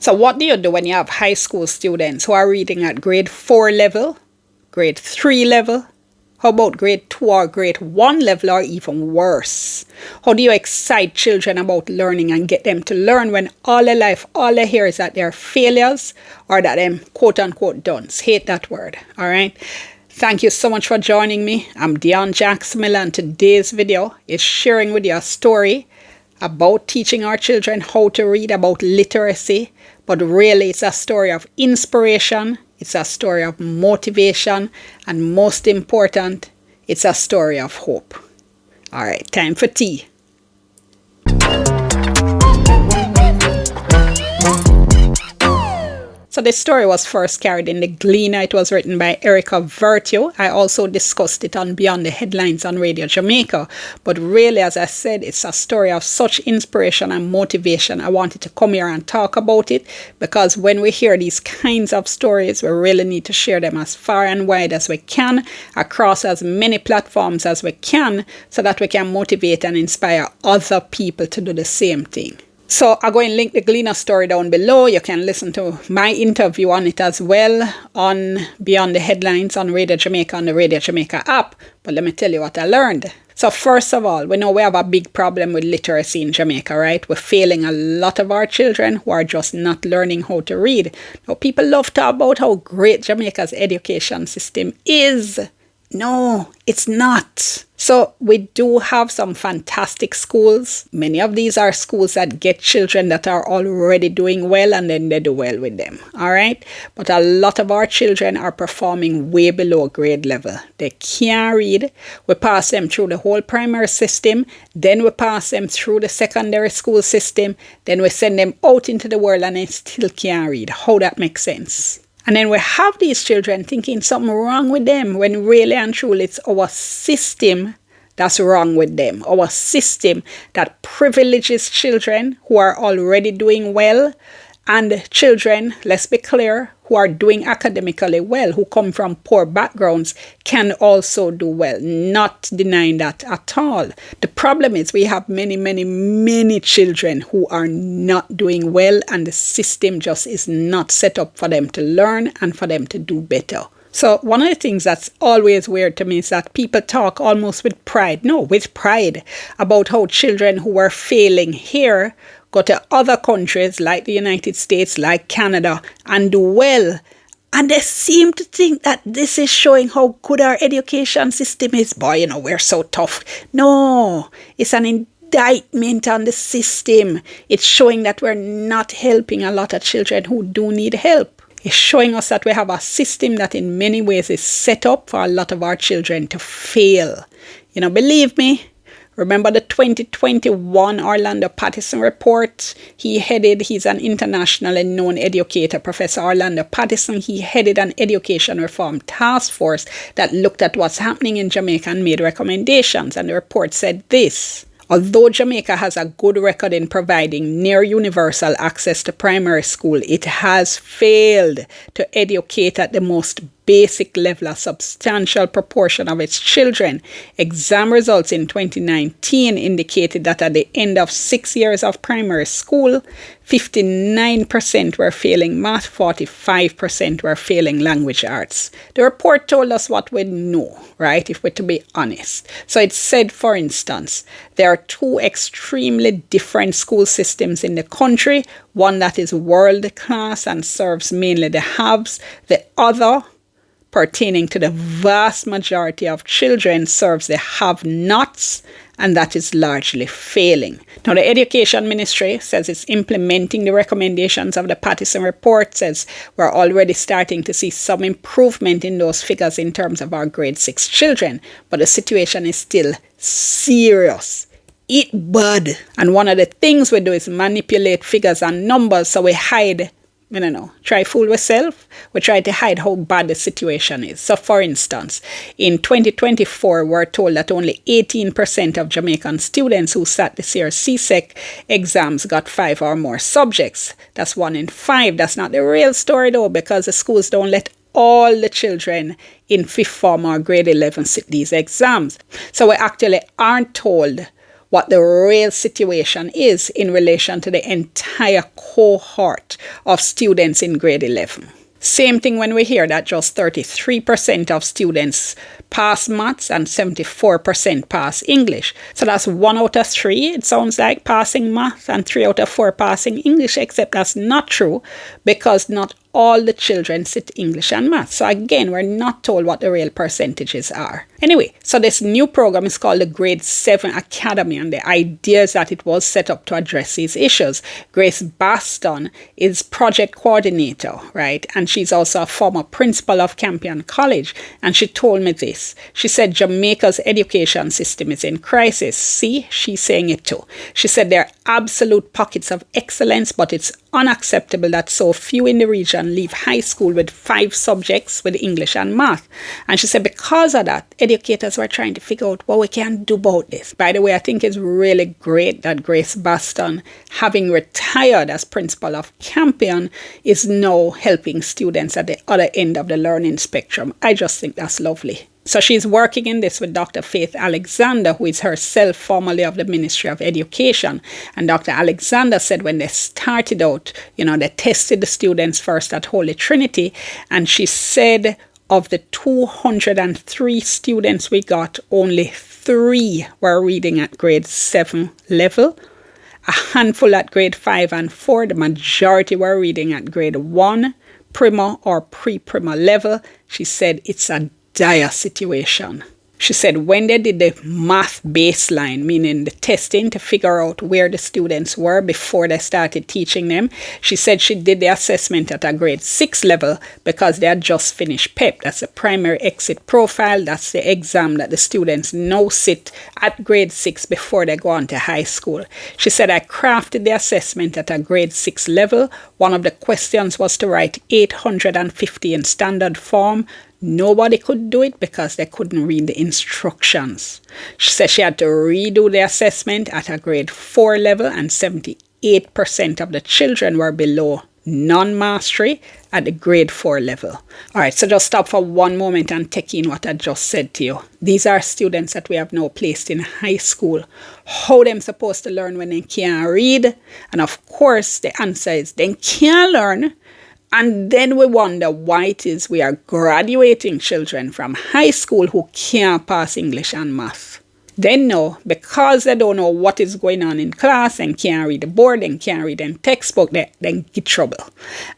So what do you do when you have high school students who are reading at grade 4 level, grade 3 level? How about grade 2 or grade 1 level or even worse? How do you excite children about learning and get them to learn when all their life, all they hear is that they're failures or that they're quote-unquote dunce? Hate that word, all right? Thank you so much for joining me. I'm Dionne Jackson, and today's video is sharing with you a story about teaching our children how to read, about literacy, but really it's a story of inspiration, it's a story of motivation, and most important, it's a story of hope. All right, time for tea. So this story was first carried in The Gleaner. It was written by Erica Virtue. I also discussed it on Beyond the Headlines on Radio Jamaica. But really, as I said, it's a story of such inspiration and motivation. I wanted to come here and talk about it because when we hear these kinds of stories, we really need to share them as far and wide as we can, across as many platforms as we can, so that we can motivate and inspire other people to do the same thing. So I'm going to link the Gleaner story down below. You can listen to my interview on it as well on Beyond the Headlines on Radio Jamaica on the Radio Jamaica app. But let me tell you what I learned. So first of all, we know we have a big problem with literacy in Jamaica, right? We're failing a lot of our children who are just not learning how to read. Now, people love to talk about how great Jamaica's education system is. No, it's not. So we do have some fantastic schools. Many of these are schools that get children that are already doing well and then they do well with them. All right. But a lot of our children are performing way below grade level. They can't read. We pass them through the whole primary system. Then we pass them through the secondary school system. Then we send them out into the world and they still can't read. How that makes sense? And then we have these children thinking something wrong with them when really and truly it's our system that's wrong with them. Our system that privileges children who are already doing well and children, let's be clear, who are doing academically well, who come from poor backgrounds, can also do well. Not denying that at all. The problem is we have many children who are not doing well and the system just is not set up for them to learn and for them to do better. So one of the things that's always weird to me is that people talk almost with pride, about how children who are failing here go to other countries like the United States, like Canada, and do well. And they seem to think that this is showing how good our education system is. Boy, we're so tough. No, it's an indictment on the system. It's showing that we're not helping a lot of children who do need help. It's showing us that we have a system that in many ways is set up for a lot of our children to fail. Believe me, remember the 2021 Orlando Patterson report? He's an internationally known educator, Professor Orlando Patterson. He headed an education reform task force that looked at what's happening in Jamaica and made recommendations. And the report said this: although Jamaica has a good record in providing near universal access to primary school, it has failed to educate at the most basic level a substantial proportion of its children. Exam results in 2019 indicated that at the end of 6 years of primary school, 59% were failing math, 45% were failing language arts. The report told us what we know, right, if we're to be honest. So it said, for instance, there are two extremely different school systems in the country, one that is world class and serves mainly the haves, the other, pertaining to the vast majority of children, serves the have-nots, and that is largely failing. Now, the Education Ministry says it's implementing the recommendations of the Patterson report, says we're already starting to see some improvement in those figures in terms of our grade 6 children, but the situation is still serious. It bad. And one of the things we do is manipulate figures and numbers, so we hide try fool ourselves. We try to hide how bad the situation is. So for instance, in 2024, we're told that only 18% of Jamaican students who sat this year's CSEC exams got 5 or more subjects. That's 1 in 5. That's not the real story though, because the schools don't let all the children in 5th form or grade 11 sit these exams. So we actually aren't told what the real situation is in relation to the entire cohort of students in grade 11. Same thing when we hear that just 33% of students pass maths and 74% pass English. So that's 1 out of 3, it sounds like, passing maths and 3 out of 4 passing English, except that's not true because not all the children sit English and maths. So again, we're not told what the real percentages are. Anyway, so this new program is called the Grade 7 Academy, and the idea is that it was set up to address these issues. Grace Baston is project coordinator, right? And she's also a former principal of Campion College. And she told me this. She said Jamaica's education system is in crisis. See, she's saying it too. She said there are absolute pockets of excellence, but it's unacceptable that so few in the region leave high school with 5 subjects with English and math. And she said because of that, educators were trying to figure out what we can do about this. By the way, I think it's really great that Grace Baston, having retired as principal of Campion, is now helping students at the other end of the learning spectrum. I just think that's lovely. So she's working in this with Dr. Faith Alexander, who is herself formerly of the Ministry of Education. And Dr. Alexander said when they started out, they tested the students first at Holy Trinity. And she said of the 203 students we got, only 3 were reading at grade 7 level. A handful at grade 5 and 4. The majority were reading at grade 1, prima or pre-prima level. She said it's a dire situation. She said when they did the math baseline, meaning the testing to figure out where the students were before they started teaching them, she said she did the assessment at a grade 6 level because they had just finished PEP. That's the primary exit profile. That's the exam that the students now sit at grade 6 before they go on to high school. She said I crafted the assessment at a grade 6 level. One of the questions was to write 850 in standard form. Nobody could do it because they couldn't read the instructions. She said she had to redo the assessment at a grade 4 level, and 78% of the children were below non-mastery at the grade 4 level. All right, so just stop for one moment and take in what I just said to you. These are students that we have now placed in high school. How them supposed to learn when they can't read? And of course, the answer is they can't learn. And then we wonder why it is we are graduating children from high school who can't pass English and math. Then no, because they don't know what is going on in class and can't read the board and can't read the textbook, they get trouble.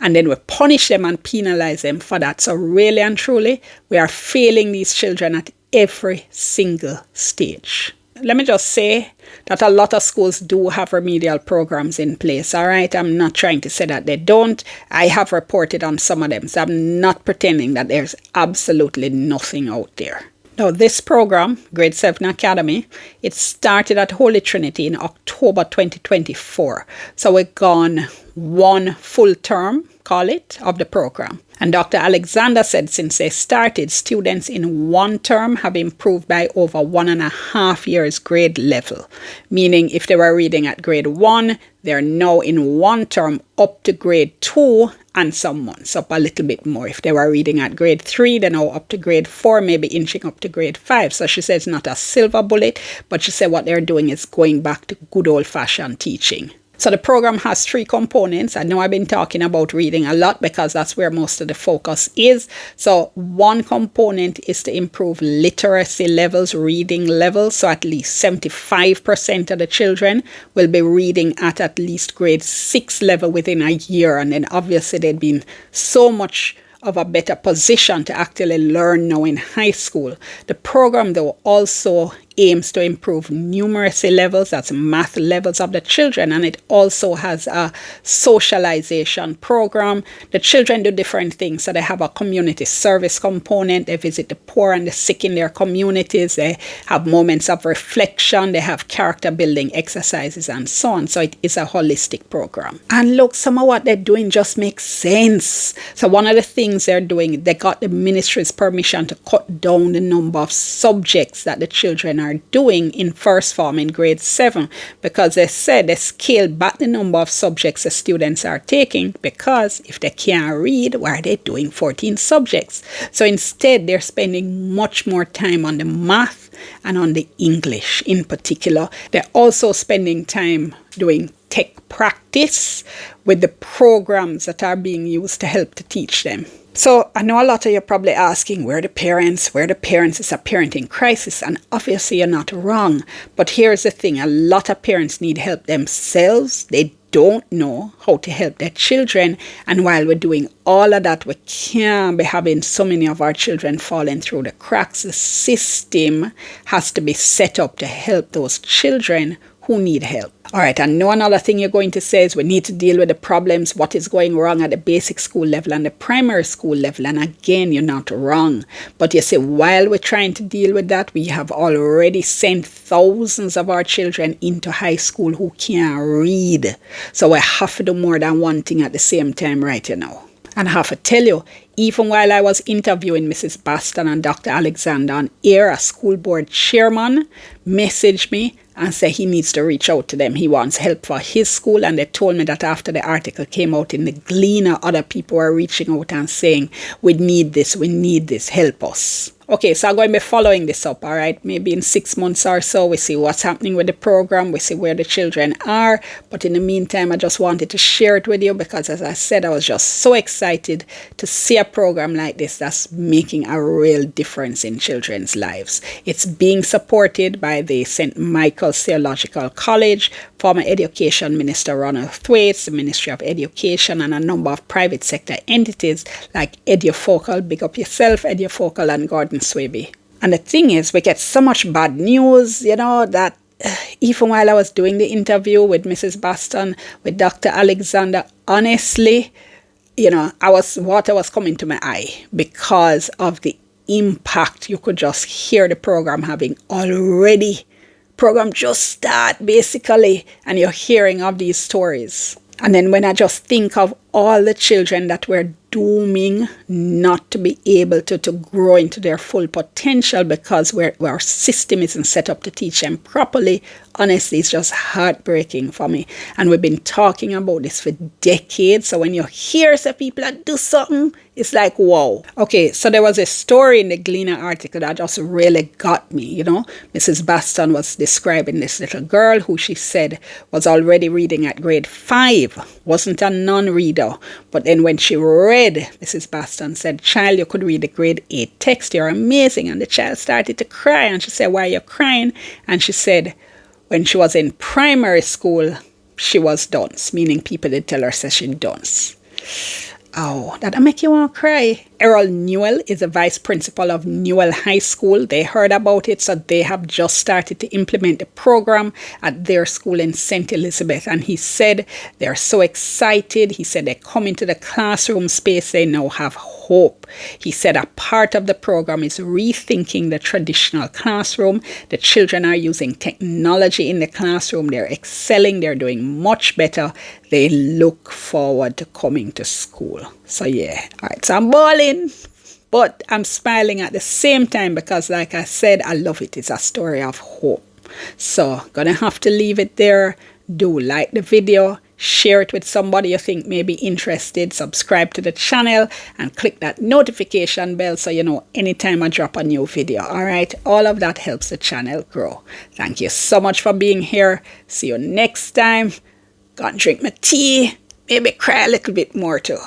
And then we punish them and penalize them for that. So really and truly, we are failing these children at every single stage. Let me just say that a lot of schools do have remedial programs in place, all right? I'm not trying to say that they don't. I have reported on some of them, so I'm not pretending that there's absolutely nothing out there. Now, this program, Grade 7 Academy, it started at Holy Trinity in October 2024. So we've gone 1 full term, call it, of the program. And Dr. Alexander said since they started, students in 1 term have improved by over 1.5 years grade level. Meaning if they were reading at grade 1, they're now in 1 term up to grade 2 and some months up a little bit more. If they were reading at grade 3, they're now up to grade 4, maybe inching up to grade 5. So she says it's not a silver bullet, but she said what they're doing is going back to good old-fashioned teaching. So the program has 3 components. I know I've been talking about reading a lot because that's where most of the focus is. So one component is to improve literacy levels, reading levels. So at least 75% of the children will be reading at least grade 6 level within a year. And then obviously they'd been so much of a better position to actually learn now in high school. The program though also aims to improve numeracy levels, that's math levels of the children, and it also has a socialization program. The children do different things, so they have a community service component, they visit the poor and the sick in their communities, they have moments of reflection, they have character building exercises and so on. So it is a holistic program. And look, some of what they're doing just makes sense. So one of the things they're doing, they got the ministry's permission to cut down the number of subjects that the children are are doing in first form in grade 7, because they said they scaled back the number of subjects the students are taking, because if they can't read, why are they doing 14 subjects? So instead, they're spending much more time on the math and on the English in particular. They're also spending time doing tech practice with the programs that are being used to help to teach them. So I know a lot of you are probably asking, where are the parents? Where are the parents? It's a parenting crisis, and obviously you're not wrong. But here's the thing, a lot of parents need help themselves. They don't know how to help their children, and while we're doing all of that, we can't be having so many of our children falling through the cracks. The system has to be set up to help those children who need help. All right, and know another thing you're going to say is we need to deal with the problems, what is going wrong at the basic school level and the primary school level. And again, you're not wrong. But you see, while we're trying to deal with that, we have already sent thousands of our children into high school who can't read. So we have to do more than one thing at the same time right now. And I have to tell you, even while I was interviewing Mrs. Baston and Dr. Alexander on air, a school board chairman messaged me and said he needs to reach out to them. He wants help for his school, and they told me that after the article came out in the Gleaner, other people were reaching out and saying, we need this, help us. Okay, so I'm going to be following this up, all right? Maybe in 6 months or so, we see what's happening with the program. We see where the children are. But in the meantime, I just wanted to share it with you because, as I said, I was just so excited to see a program like this that's making a real difference in children's lives. It's being supported by the St. Michael's Theological College, former Education Minister Ronald Thwaites, the Ministry of Education, and a number of private sector entities like Edufocal, big up yourself, Edufocal, and Gordon Swaby. And the thing is, we get so much bad news, that even while I was doing the interview with Mrs. Baston, with Dr. Alexander, honestly, water was coming to my eye because of the impact you could just hear the program having already. Program just start basically, and you're hearing of these stories. And then when I just think of all the children that we're dooming not to be able to grow into their full potential because our system isn't set up to teach them properly, honestly, it's just heartbreaking for me. And we've been talking about this for decades. So when you hear some people that do something, it's like, wow. Okay, so there was a story in the Gleaner article that just really got me, Mrs. Baston was describing this little girl who she said was already reading at grade 5, wasn't a non-reader. But then when she read, Mrs. Baston said, child, you could read the grade 8 text. You're amazing. And the child started to cry. And she said, why are you crying? And she said, when she was in primary school, she was dunce, meaning people did tell her that she dunce. Oh, that'll make you want to cry. Errol Newell is the vice principal of Newell High School. They heard about it, so they have just started to implement the program at their school in St. Elizabeth. And he said they're so excited. He said they come into the classroom space, they now have hope. He said a part of the program is rethinking the traditional classroom. The children are using technology in the classroom. They're excelling. They're doing much better. They look forward to coming to school. So yeah, all right, so I'm bawling, but I'm smiling at the same time because, like I said, I love it. It's a story of hope. So gonna have to leave it there. Do like the video, share it with somebody you think may be interested, subscribe to the channel, and click that notification bell so you know anytime I drop a new video. All right, all of that helps the channel grow. Thank you so much for being here. See you next time. Gonna drink my tea, maybe cry a little bit more too.